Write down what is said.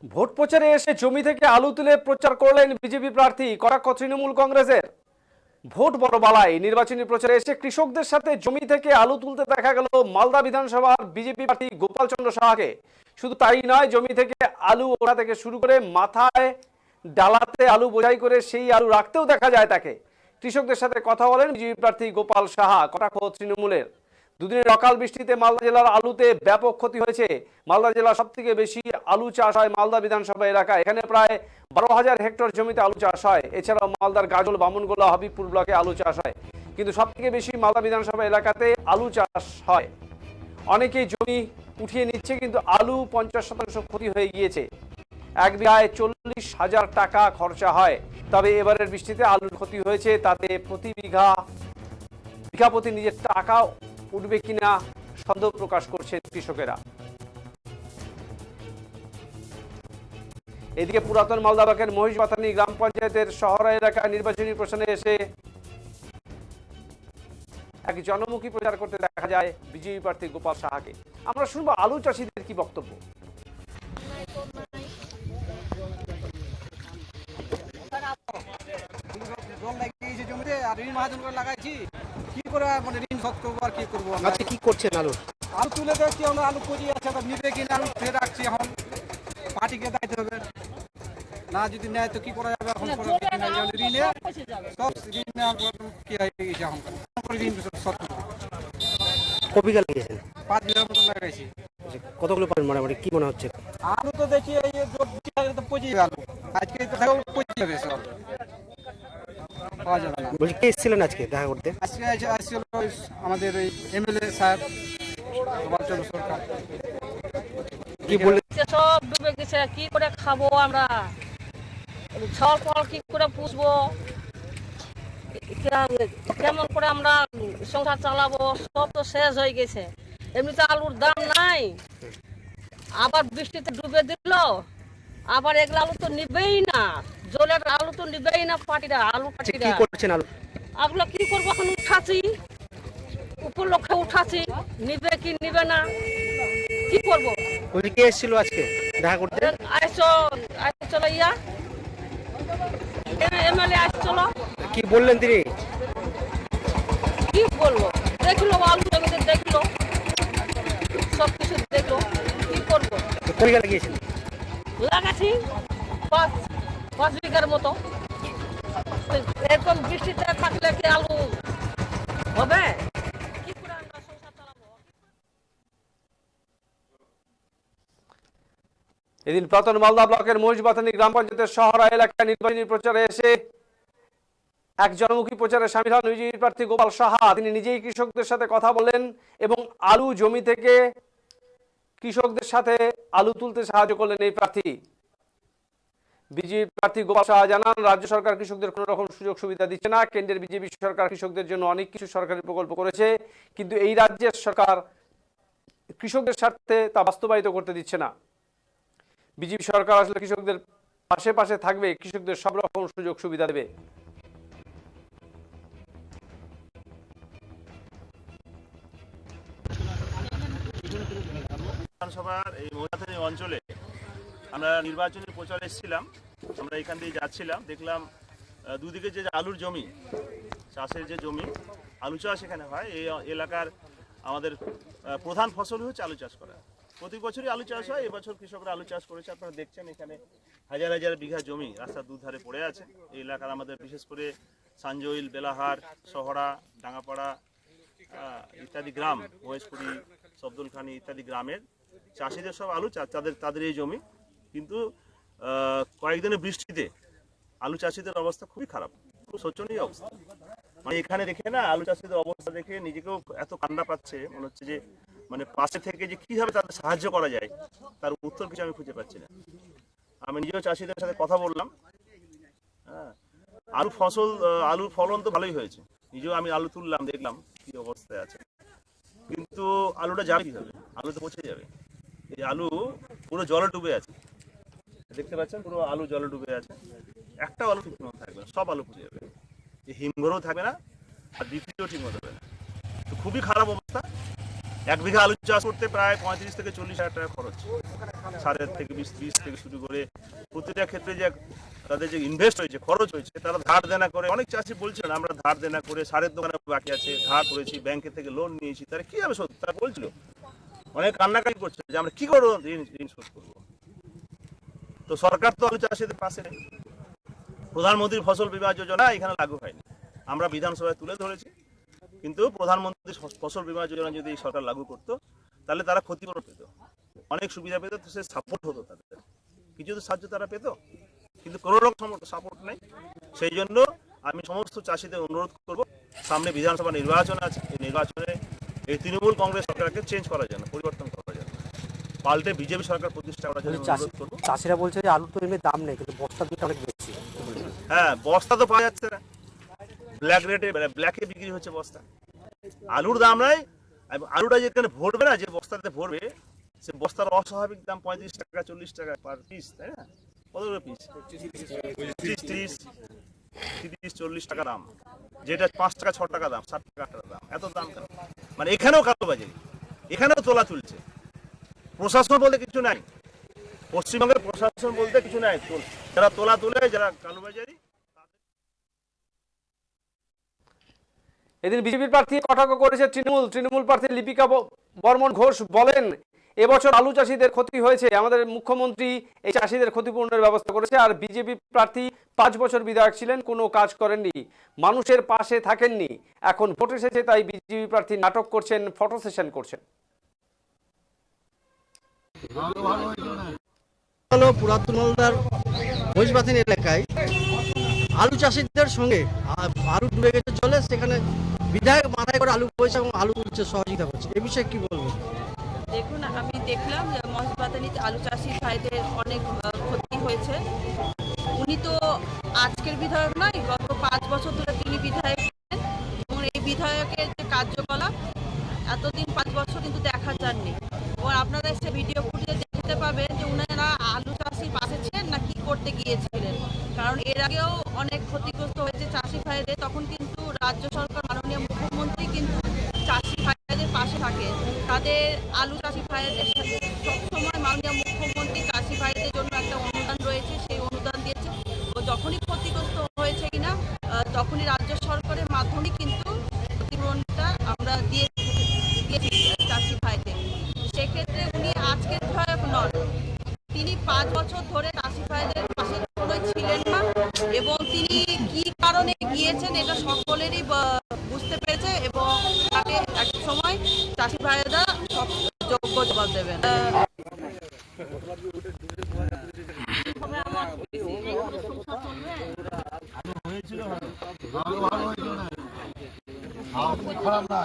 Vote প্রচারে এসে জমি থেকে আলু তুলে প্রচার করলেন বিজেপি প্রার্থী, কটাক্ষ তৃণমূল কংগ্রেসের। ভোট বড় বালাই, নির্বাচনী প্রচারে এসে কৃষকদের সাথে জমি থেকে আলু তুলতে দেখা গেল মালদা বিধানসভার বিজেপি প্রার্থী গোপাল চন্দ্র সাহাকে। শুধু তাই নয়, জমি থেকে আলু ওঠা থেকে শুরু করে মাথায় ডালাতে আলু বোঝাই করে সেই আলু রাখতেও দেখা যায় তাকে। কৃষকদের সাথে কথা বলেন বিজেপি প্রার্থী গোপাল সাহা, কটাক্ষ তৃণমূলের। দুদিনের অকাল বৃষ্টিতে মালদা জেলার আলুতে ব্যাপক ক্ষতি হয়েছে। মালদা জেলা সব থেকে বেশি আলু চাষ হয় মালদা বিধানসভা এলাকায়। এখানে প্রায় 12,000 হেক্টর জমিতে আলু চাষ হয়। এছাড়াও মালদার গাজল, বামুনগোলা, হবিবপুর ব্লকে আলু চাষ হয়। কিন্তু সব থেকে বেশি মালদা বিধানসভা এলাকাতে আলু চাষ হয়। অনেকেই জমি উঠিয়ে নিচ্ছে, কিন্তু আলু 50% ক্ষতি হয়ে গিয়েছে। এক বিঘায় 40,000 টাকা খরচা হয়। তবে এবারের বৃষ্টিতে আলুর ক্ষতি হয়েছে, তাতে প্রতি বিঘা প্রতি নিজের টাকা উঠবে কিনা সন্দেহ প্রকাশ করছেন কৃষকেরা। এদিকে পুরাতন মালদা ব্লকের মহিষবাথানি গ্রাম পঞ্চায়েতের শহরা এলাকায় নির্বাচনী প্রচারে এসে এক জনমুখী প্রচার করতে দেখা যায় বিজেপি প্রার্থী গোপাল সাহাকে। আমরা শুনবো আলু চাষিদের কি বক্তব্য। কি করে মানে ঋণ শোধ করবো আর কি করবো? আজকে কি করছেন আলু? আলু তুলে দেখছি আমরা, আলু পুজি আছে, নিবে কিনা আলু ফেলে রাখছি। এখন পার্টিকে দায়িত্ব হবে না, যদি নেয় তো কি করা যাবে? এখন ঋণে সব ঋণ কি হয়ে গেছে, এখন ঋণ শোধ করবো। কপি গাল লাগিয়েছেন? 5 বিঘার মতন লাগাইছি। কতগুলো পাবেন মোটামুটি, কি মনে হচ্ছে? আলু তো দেখি এই তো পচে যাবে আলু, আজকে তো দেখো পচে যাবে সব, পাওয়া যাবে না। বলছি কে এসেছিলেন আজকে দেখা করতে? আজকে আসছিল আমাদের এই এমএলএ সাহেব গোপাল চন্দ্র সরকার। কি বললেন? সব ডুবে গেছে, কি করে খাবো আমরা? ছল ফল কি করে পুষবো? কেমন করে আমরা সংসার চালাবো? সব তো শেষ হয়ে গেছে। এমনিতে আলুর দাম নাই, আবার বৃষ্টিতে ডুবে দিল, আবার এগুলো আলু তো নিবেই না, জলের আলু তো নিবেই না পাটিরা, আলু পাটিরা। কি করছেন আলু? আগুলো কি করবো? এখন উঠাছি, উপলক্ষে উঠাছি, নিবে কি নিবে না, কি করবো? বলছি কে এসেছিল আজকে দেখা করতে? চলো ইয়া এমএলএ আসছিল। কি বললেন তিনি? কি বলবো, দেখলো আলু জমিতে, দেখলো সবকিছু দেখলো, কি করবো? কপি গাল লাগিয়েছেন? লাগাচ্ছি 5 বিঘার মতো। এরকম বৃষ্টিতে থাকলে কি আলু হবে? কি করে আমরা সংসার চালাবো? এদিন পুরাতন মালদা ব্লকের মহিষবাথানি গ্রাম পঞ্চায়েতের শহরা এলাকায় নির্বাচনী প্রচারে এসে এক জনমুখী প্রচারে সামিল হন বিজেপি প্রার্থী গোপাল সাহা। তিনি নিজেই কৃষকদের সাথে কথা বলেন এবং আলু জমি থেকে কৃষকদের সাথে আলু তুলতে সাহায্য করলেন এই প্রার্থী। বিজেপি প্রার্থী গোপাল সাহা জানান, রাজ্য সরকার কৃষকদের কোনো রকম সুযোগ সুবিধা দিচ্ছে না। কেন্দ্রের বিজেপি সরকার কৃষকদের জন্য অনেক কিছু সরকারি প্রকল্প করেছে, কিন্তু এই রাজ্যের সরকার কৃষকদের স্বার্থে তা বাস্তবায়িত করতে দিচ্ছে না। বিজেপি সরকার আসলে কৃষকদের পাশে থাকবে, কৃষকদের সব রকম সুযোগ সুবিধা দেবে। বিধানসভার এই মহিষবাথানি অঞ্চলে আমরা নির্বাচনী প্রচারে এসেছিলাম। আমরা এখান দিয়ে যাচ্ছিলাম, দেখলাম দুদিকে যে আলুর জমি, চাষের যে জমি, আলু চাষ এখানে হয়। এই এলাকার আমাদের প্রধান ফসল হচ্ছে আলু চাষ করা। প্রতি বছরই আলু চাষ হয়, এবছর কৃষকরা আলু চাষ করেছে। আপনারা দেখছেন এখানে হাজার হাজার বিঘা জমি রাস্তার দুধারে পড়ে আছে। এই এলাকার আমাদের বিশেষ করে সাঞ্জইল, বেলাহার, শহরা, ডাঙ্গাপাড়া ইত্যাদি গ্রাম, মহেশপুরি, সবদুলখানি ইত্যাদি গ্রামের চাষিদের সব আলু চাষ, তাদের এই জমি। কিন্তু কয়েকদিনের বৃষ্টিতে আলু চাষিদের অবস্থা খুবই খারাপ, খুব শোচনীয় অবস্থা। মানে এখানে দেখে না, আলু চাষিদের অবস্থা দেখে নিজেকেও এত কান্না পাচ্ছে, মনে হচ্ছে যে মানে পাশে থেকে যে কীভাবে তাদের সাহায্য করা যায় তার উত্তর কিছু আমি খুঁজে পাচ্ছি না। আমি নিজেও চাষিদের সাথে কথা বললাম। হ্যাঁ, আলুর ফলন তো ভালোই হয়েছে, নিজেও আমি আলু তুললাম, দেখলাম কি অবস্থায় আছে। কিন্তু আলুটা যাবে কীভাবে? আলু তো পচে যাবে। এই আলু পুরো জলে ডুবে আছে, দেখতে পাচ্ছেন, পুরো আলু জলে ডুবে আছে। একটা আলু ঠিক মতো থাকবে না, সব আলু পচে যাবে। এই হিমঘরেও থাকবে না, আর বিক্রিও ঠিক মতো হবে না। তো খুবই খারাপ অবস্থা। 1 বিঘা আলু চাষ করতে প্রায় 35 থেকে 40 হাজার টাকা খরচ। সারের থেকে বীজ থেকে শুরু করে প্রতিটা ক্ষেত্রে যে তাদের যে ইনভেস্ট হয়েছে, খরচ হয়েছে, তারা ধার দেনা করে, অনেক চাষি বলছিলেন আমরা ধার দেনা করে সারের দোকানে বাকি আছে, ধার করেছি, ব্যাংকের থেকে লোন নিয়েছি, তারা কীভাবে শোধ, তারা বলছিল অনেক কান্নাকাটি করছে যে আমরা কী করবো ঋণ শোধ করবো। তো সরকার তো আলু চাষিদের পাশে নেই। প্রধানমন্ত্রীর ফসল বীমা যোজনা এখানে লাগু হয়নি, আমরা বিধানসভায় তুলে ধরেছি, কিন্তু প্রধানমন্ত্রী ফসল বীমা যোজনা যদি সরকার লাগু করতো তাহলে তারা ক্ষতিপূরণ পেত, অনেক সুবিধা পেত, তো সে সাপোর্ট হতো, তাদের কিছু তো সাহায্য তারা পেত, কিন্তু কোনো রকম সাপোর্ট নেই। সেই জন্য আমি সমস্ত চাষিদের অনুরোধ করব, সামনে বিধানসভা নির্বাচন আছে, এই নির্বাচনে এই তৃণমূল কংগ্রেস সরকারকে চেঞ্জ করার জন্য, পরিবর্তন করার জন্য, পাল্টে বিজেপি সরকার প্রতিষ্ঠা করার জন্য অনুরোধ করব। চাষিরা বলছে যে আলুর তো এমনি দাম নেই, কিন্তু বস্তা দুটো অনেক বেশি। হ্যাঁ, বস্তা তো পাওয়া যাচ্ছে না, ব্ল্যাক রেটে, ব্ল্যাকে বিক্রি হচ্ছে বস্তা। আলুর দাম নাই, আলুটা যেখানে ভরবে না, যে বস্তাতে ভরবে, সে বস্তার অস্বাভাবিক দাম 35 টাকা 40 টাকা পার পিস, তাই না? কত করে পিস? 30 40 টাকা দাম, যেটা 5 টাকা 6 টাকা দাম, 7 টাকা 8 টাকা দাম, এত দাম কেন? মানে এখানেও কালোবাজারি, এখানেও তোলা তুলছে। প্রশাসন বলতে কিছু নাই, পশ্চিমবঙ্গের প্রশাসন বলতে কিছু নাই, যারা তোলা তুলে, যারা কালোবাজারি। এদিন বিজেপির প্রার্থী কটাক্ষ করেছে তৃণমূল প্রার্থী লিপিকা বর্মন ঘোষ বলেন, এবছর আলু চাষিদের ক্ষতি হয়েছে, আমাদের মুখ্যমন্ত্রী এই চাষিদের ক্ষতিপূরণের ব্যবস্থা করেছে। আর বিজেপি প্রার্থী 5 বছর বিধায়ক ছিলেন, কোনো কাজ করেননি, মানুষের পাশে থাকেননি, এখন ভোট এসেছে তাই বিজেপি প্রার্থী নাটক করছেন, ফটো সেশন করছেন। হলো পুরাতন মালদার ভোজবাতিন এলাকায় আলু চাষিদের সঙ্গে আলু ডুবে গেছে জলে, সেখানে বিধায়ক মাথায় করে আলু পয়সা এবং আলু তুলছে, সহযোগিতা করছে, এ বিষয়ে কি বলবেন? দেখুন, আমি দেখলাম যে মহেশবাতানিতে আলু চাষি ভাইদের অনেক ক্ষতি হয়েছে। উনি তো আজকের বিধায়ক নয়, গত 5 বছর ধরে তিনি বিধায়ক ছিলেন, এবং এই বিধায়কের যে কার্যকলাপ এতদিন 5 বছর কিন্তু দেখা যাননি। এবং আপনারা সে ভিডিও ফুটেজে দেখতে পাবেন যে উনারা আলু চাষির পাশে ছিলেন না কি করতে গিয়েছিলেন, কারণ এর আগেও অনেক ক্ষতিগ্রস্ত হয়েছে চাষি ভাইদের, তখন কিন্তু রাজ্য সরকার, মাননীয় মুখ্যমন্ত্রী কিন্তু চাষি ভাইদের পাশে থাকে, তাদের আলু চাষি ভাইদের সাথে সবসময় মাননীয় মুখ্যমন্ত্রী চাষি ভাইদের জন্য একটা অনুদান রয়েছে, সেই অনুদান দিয়েছে। ও যখনই ক্ষতিগ্রস্ত হয়েছে কিনা তখনই রাজ্য সরকারের মাধ্যমে কিন্তু ক্ষতিপূরণটা আমরা দিয়েছি চাষি ভাইদের। সেক্ষেত্রে উনি আজকের বিধায়ক নন, তিনি 5 বছর ধরে চাষি ভাইদের পাশে কখনোই ছিলেন না, এবং তিনি কি কারণে গিয়েছেন এটা সকলেরই বুঝতে পেরেছে, এবং তাকে এক সময় চাষি ভাইয়েরা সব যোগ্য জবাব দেবেন। খারাপ না।